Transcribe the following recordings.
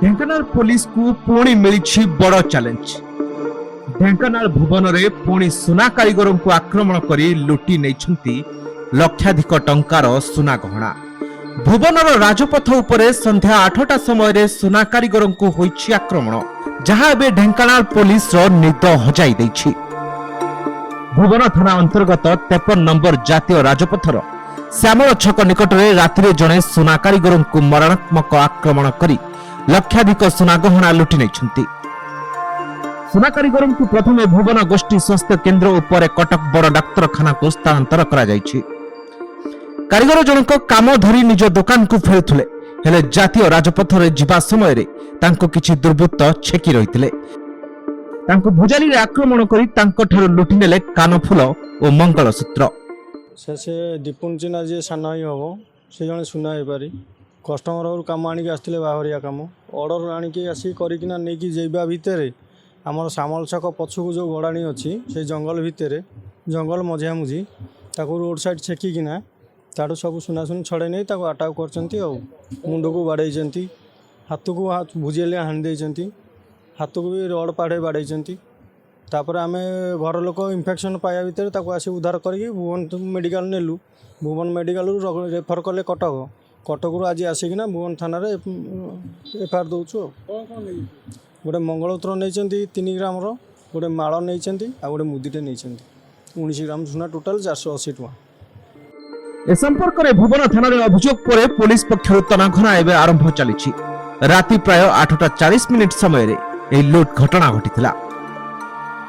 Dhenkanal police को पुणी मिली बड़ चैलेंज। ढेंकानाल भुवन में पुणी सुना कारीगर को आक्रमण कर लुटि नहीं लक्षाधिक टंकार सुना गहना। भुवनर राजपथ उपरे संध्या 8टा समय सुना कारीगर को होइछि आक्रमण, जहां एबे ढेंकानाल पुलिस निद हजाई दैछि। भुवन थाना अंतर्गत 53 नंबर जातीय राजपथर श्यामल छक निकट में राति जड़े सुना कारीगर को मरणात्मक आक्रमण कर लक्षाधिक सुना गहना लुटि नहीं। सुना कारीगर को प्रथम भुवन गोष्ठी स्वास्थ्य केन्द्र उपर कटक बड़ डाक्तरखाना को स्थानांतर करा जायछि। कारीगर जनक काम धरी निज दुकान को फेरुथिले, हेले जातीय राजपथ रे जिबा समय रे तांको किछि दुर्बृत्त छेकी रहिथिले। तांको भुजाली रे आक्रमण करी तांको ठारो लुटि नेले कानफुल और मंगलसूत्र। से दीपुन चिन्हा जी सान ही हम से जड़े सुना हो पारि कस्टमर कम आणिक आसते बाहरिया कम अर्डर आणिक आसिक करना नहीं जावा भितर आमर श्यामल छक पछक जो गड़ाणी अच्छी से जंगल भितर जंगल मझिया मुझी ताको रोड साइड छेकिना ताड़ू सब सुना सुनी छड़े नहीं आटाक कर मुंड को बाड़े हाथ को भुजिले हाणी हाथ को भी रड पाड़े बाड़े। तापर आम घर लोक इन्फेक्शन पाया भितर आसी उद्धार करके भुवन मेडिकल नेलु। भुवन मेडिकल रेफर कले कटक। कटक आज आसिकिना भुवन थाना एफआईआर दौचु। गोटे मंगलसूत्र नहीं 3 ग्राम गोटे माल नहीं गोटे मुदीटे नहीं 19 ग्राम सुना टोटाल 480 टका। ए संपर्क में भुवन थाना अभियोग पर पुलिस पक्षर तनाघना एवं आरंभ चली। राति प्राय 8:40 समय लुट घटना घटी।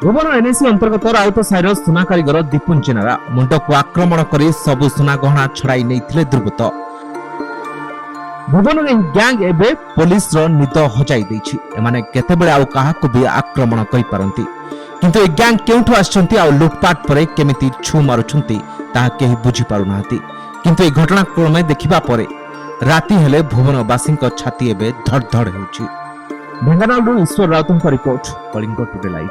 भुवन एनएसी अंतर्गत राउत साइर सुना कारीगर दीपुन चिनारा मुंड को आक्रमण कर सबु सुना गहना छड़ाई नहीं दुर्बृत्त। भुवन गैंग एबे पुलिस निद हजाई दैछि। एमाने केतेबेले आउ काहाकु भी आक्रमण करि पारंती, किंतु ए गैंग केउठु आछंती आ लुटपाट परे केमिति छु मारुछंती ताहा केहि बुझी पारु नाहंती। किंतु ए घटनाक्रम देखिबा परे राति हेले भुवनवासीक छाती एबे धड़ धड़ हेउछि। ढेंकानाल ईश्वर राउतଙ୍କ रिपोर्ट, कलिंग टुडे लाइव।